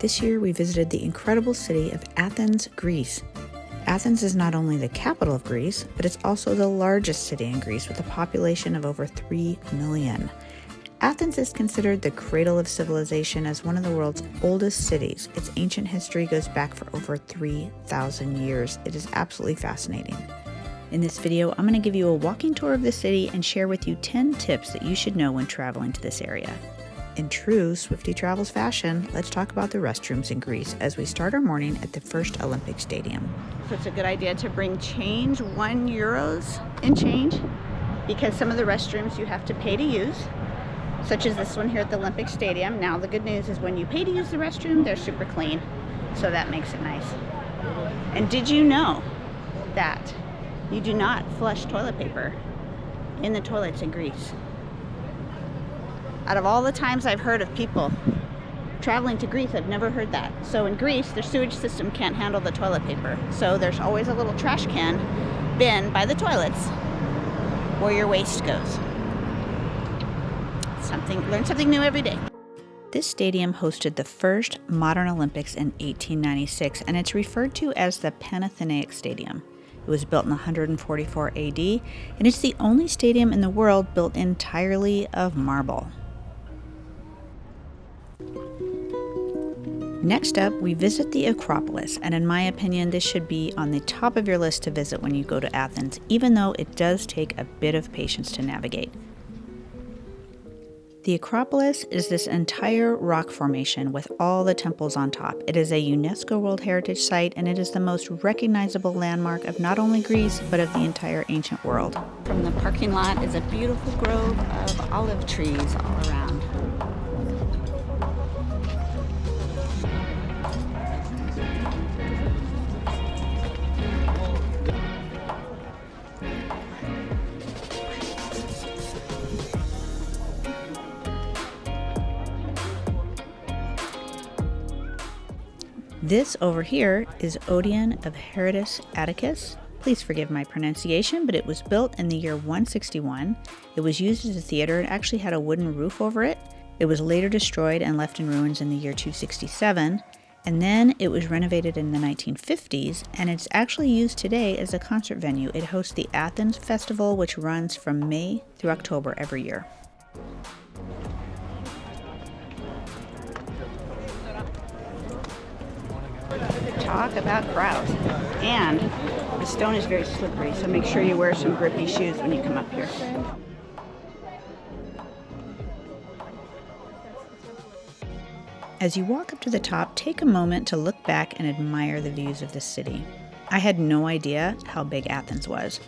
This year we visited the incredible city of Athens, Greece. Athens is not only the capital of Greece, but it's also the largest city in Greece with a population of over 3 million. Athens is considered the cradle of civilization as one of the world's oldest cities. Its ancient history goes back for over 3,000 years. It is absolutely fascinating. In this video, I'm going to give you a walking tour of the city and share with you 10 tips that you should know when traveling to this area. In true Swifty Travels fashion, let's talk about the restrooms in Greece as we start our morning at the first Olympic Stadium. So it's a good idea to bring change, €1 in change, because some of the restrooms you have to pay to use, such as this one here at the Olympic Stadium. Now the good news is when you pay to use the restroom, they're super clean, so that makes it nice. And did you know that you do not flush toilet paper in the toilets in Greece? Out of all the times I've heard of people traveling to Greece, I've never heard that. So in Greece, their sewage system can't handle the toilet paper. So there's always a little trash can bin by the toilets where your waste goes. Learn something new every day. This stadium hosted the first modern Olympics in 1896, and it's referred to as the Panathenaic Stadium. It was built in 144 AD, and it's the only stadium in the world built entirely of marble. Next up, we visit the Acropolis, and in my opinion, this should be on the top of your list to visit when you go to Athens, even though it does take a bit of patience to navigate. The Acropolis is this entire rock formation with all the temples on top. It is a UNESCO World Heritage Site, and it is the most recognizable landmark of not only Greece, but of the entire ancient world. From the parking lot is a beautiful grove of olive trees all around. This over here is Odeon of Herodes Atticus. Please forgive my pronunciation, but it was built in the year 161. It was used as a theater and actually had a wooden roof over it. It was later destroyed and left in ruins in the year 267, and then it was renovated in the 1950s, and it's actually used today as a concert venue. It hosts the Athens Festival, which runs from May through October every year. Talk about crowds. And the stone is very slippery, so make sure you wear some grippy shoes when you come up here. As you walk up to the top, take a moment to look back and admire the views of the city. I had no idea how big Athens was.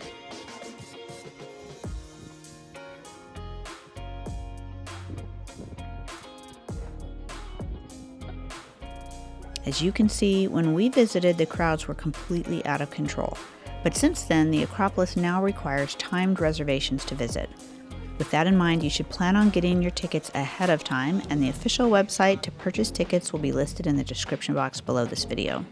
As you can see, when we visited, the crowds were completely out of control. But since then, the Acropolis now requires timed reservations to visit. With that in mind, you should plan on getting your tickets ahead of time, and the official website to purchase tickets will be listed in the description box below this video.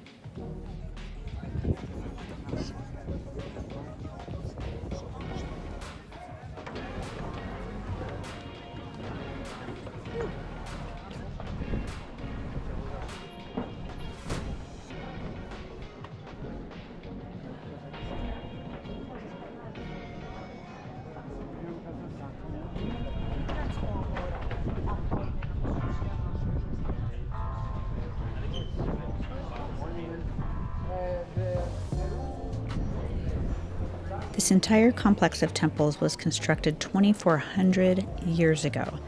This entire complex of temples was constructed 2,400 years ago.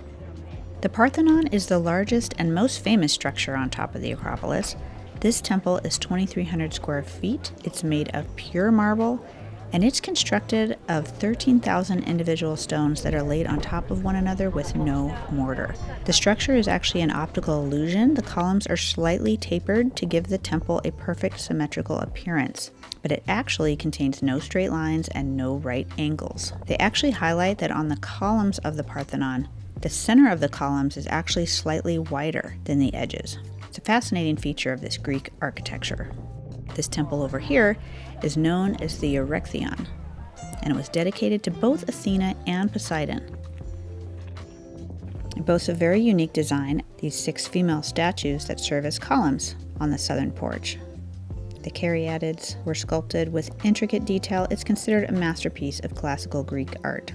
The Parthenon is the largest and most famous structure on top of the Acropolis. This temple is 2,300 square feet. It's made of pure marble, and it's constructed of 13,000 individual stones that are laid on top of one another with no mortar. The structure is actually an optical illusion. The columns are slightly tapered to give the temple a perfect symmetrical appearance, but it actually contains no straight lines and no right angles. They actually highlight that on the columns of the Parthenon, the center of the columns is actually slightly wider than the edges. It's a fascinating feature of this Greek architecture. This temple over here is known as the Erechtheion, and it was dedicated to both Athena and Poseidon. It boasts a very unique design, these 6 female statues that serve as columns on the southern porch. The caryatids were sculpted with intricate detail. It's considered a masterpiece of classical Greek art.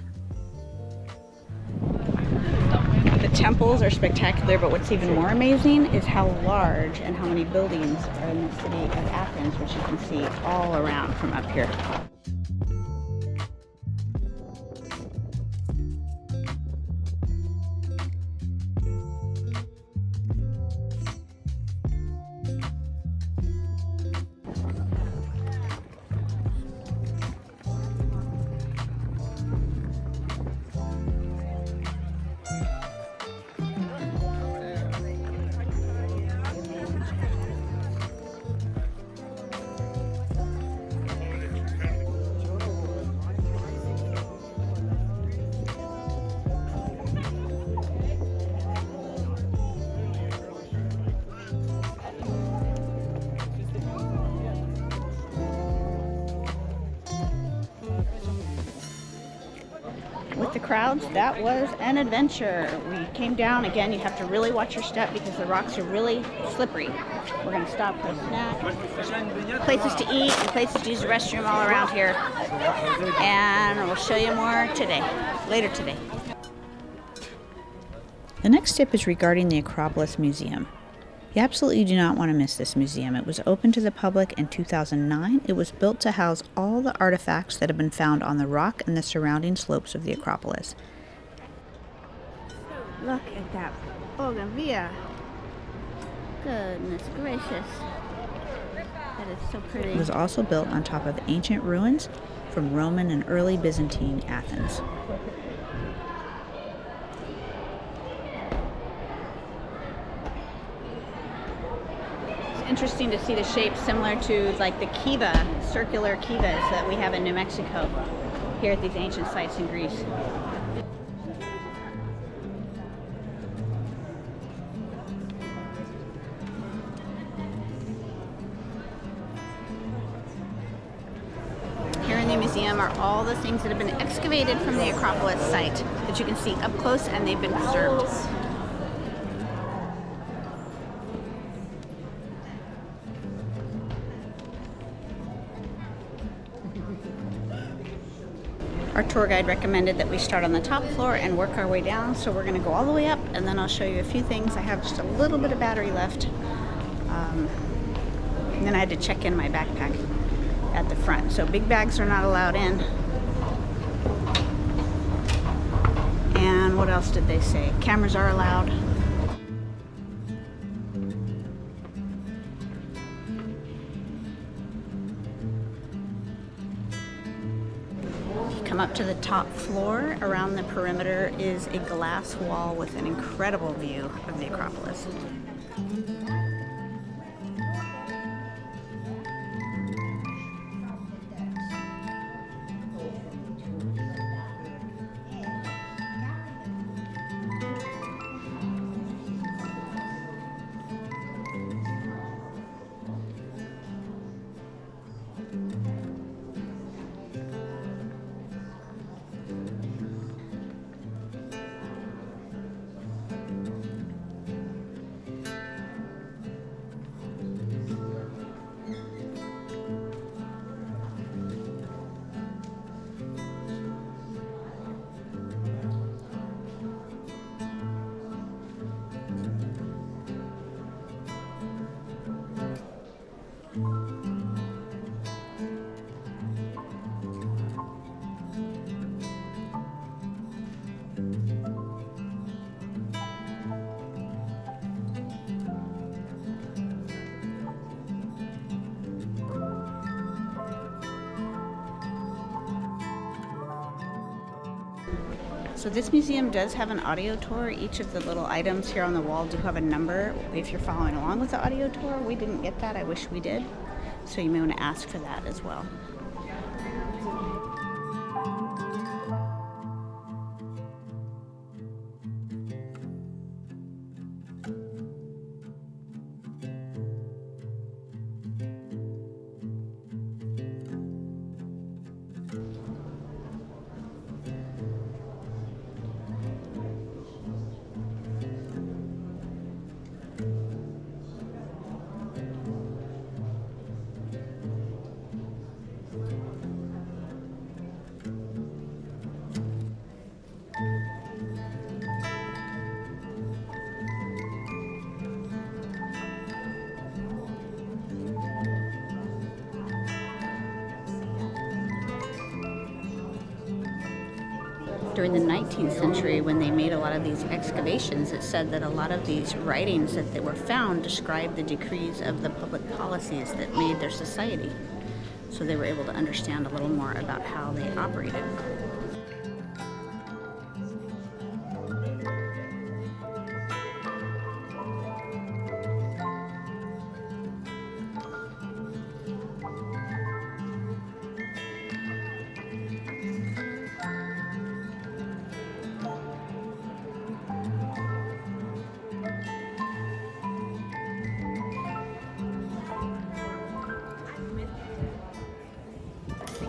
The temples are spectacular, but what's even more amazing is how large and how many buildings are in the city of Athens, which you can see all around from up here. With the crowds, that was an adventure. We came down. Again, you have to really watch your step because the rocks are really slippery. We're going to stop for a snack. Places to eat and places to use the restroom all around here. And we'll show you more today, later today. The next tip is regarding the Acropolis Museum. You absolutely do not want to miss this museum. It was open to the public in 2009. It was built to house all the artifacts that have been found on the rock and the surrounding slopes of the Acropolis. Look at that bougainvillea. Goodness gracious. That is so pretty. It was also built on top of ancient ruins from Roman and early Byzantine Athens. Interesting to see the shape similar to like the kiva, circular kivas that we have in New Mexico here at these ancient sites in Greece. Here in the museum are all the things that have been excavated from the Acropolis site that you can see up close, and they've been preserved. Our tour guide recommended that we start on the top floor and work our way down, so we're going to go all the way up and then I'll show you a few things. I have just a little bit of battery left. And then I had to check in my backpack at the front. So big bags are not allowed in. And what else did they say? Cameras are allowed. Come up to the top floor. Around the perimeter is a glass wall with an incredible view of the Acropolis. So this museum does have an audio tour. Each of the little items here on the wall do have a number if you're following along with the audio tour. We didn't get that. I wish we did. So you may want to ask for that as well. during the 19th century, when they made a lot of these excavations, it said that a lot of these writings that they were found described the decrees of the public policies that made their society. So they were able to understand a little more about how they operated.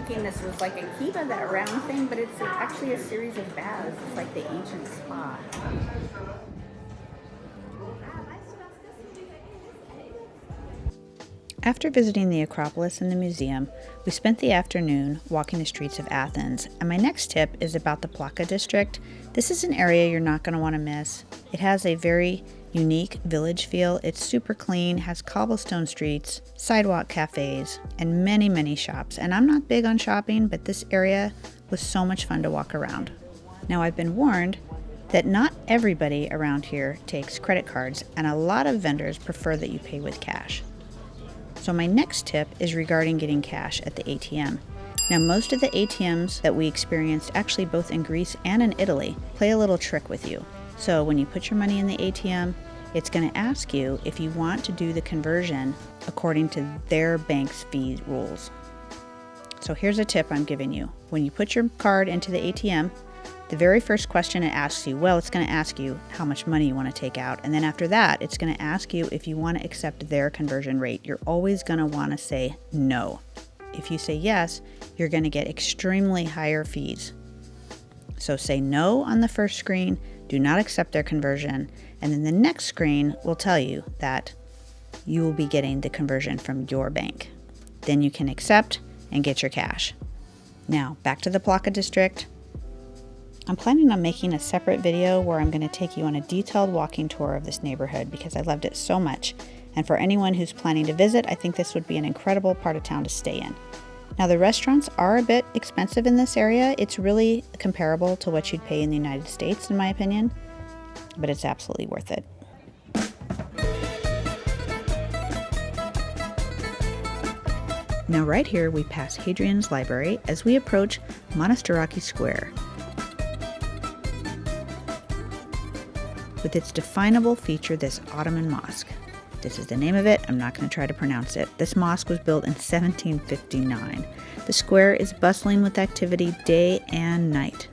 Thinking this was like a kiva, that round thing, but it's actually a series of baths. It's like the ancient spa. After visiting the Acropolis and the museum, we spent the afternoon walking the streets of Athens, and my next tip is about the Plaka district. This is an area you're not going to want to miss. It has a very unique village feel. It's super clean, has cobblestone streets, sidewalk cafes, and many, many shops. And I'm not big on shopping, but this area was so much fun to walk around. Now, I've been warned that not everybody around here takes credit cards, and a lot of vendors prefer that you pay with cash. So my next tip is regarding getting cash at the ATM. Now, most of the ATMs that we experienced, actually both in Greece and in Italy, play a little trick with you. So when you put your money in the ATM, it's going to ask you if you want to do the conversion according to their bank's fee rules. So here's a tip I'm giving you. When you put your card into the ATM, the very first question it asks you, well, it's going to ask you how much money you want to take out. And then after that, it's going to ask you if you want to accept their conversion rate. You're always going to want to say no. If you say yes, you're going to get extremely higher fees. So say no on the first screen, do not accept their conversion, and then the next screen will tell you that you will be getting the conversion from your bank. Then you can accept and get your cash. Now, back to the Plaka district. I'm planning on making a separate video where I'm going to take you on a detailed walking tour of this neighborhood because I loved it so much. And for anyone who's planning to visit, I think this would be an incredible part of town to stay in. Now, the restaurants are a bit expensive in this area. It's really comparable to what you'd pay in the United States, in my opinion, but it's absolutely worth it. Now, right here, we pass Hadrian's Library as we approach Monasteraki Square. With its definable feature, this Ottoman mosque. This is the name of it. I'm not going to try to pronounce it. This mosque was built in 1759. The square is bustling with activity day and night.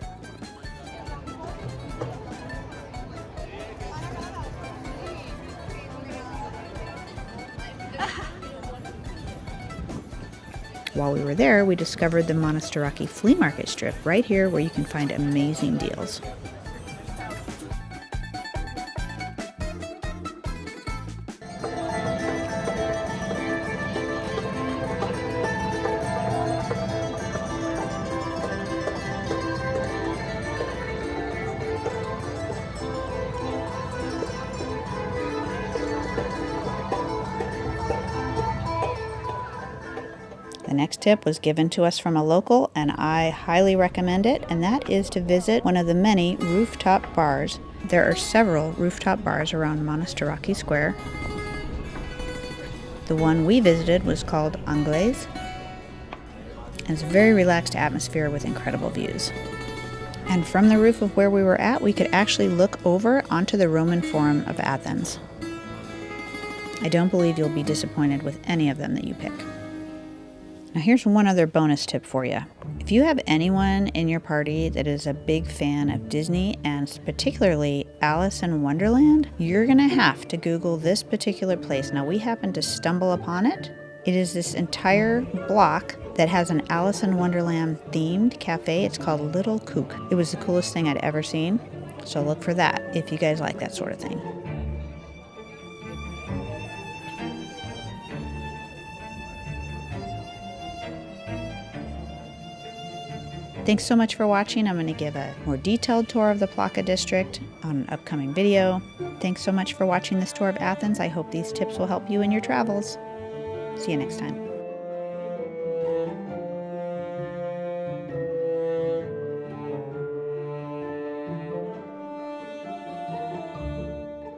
While we were there, we discovered the Monasteraki flea market strip right here where you can find amazing deals. The next tip was given to us from a local, and I highly recommend it, and that is to visit one of the many rooftop bars. There are several rooftop bars around Monasteraki Square. The one we visited was called Anglaise, and it's a very relaxed atmosphere with incredible views. And from the roof of where we were at, we could actually look over onto the Roman Forum of Athens. I don't believe you'll be disappointed with any of them that you pick. Now here's one other bonus tip for you. If you have anyone in your party that is a big fan of Disney and particularly Alice in Wonderland, you're going to have to Google this particular place. Now we happened to stumble upon it. It is this entire block that has an Alice in Wonderland themed cafe. It's called Little Kook. It was the coolest thing I'd ever seen. So look for that if you guys like that sort of thing. Thanks so much for watching. I'm going to give a more detailed tour of the Plaka district on an upcoming video. Thanks so much for watching this tour of Athens. I hope these tips will help you in your travels. See you next time.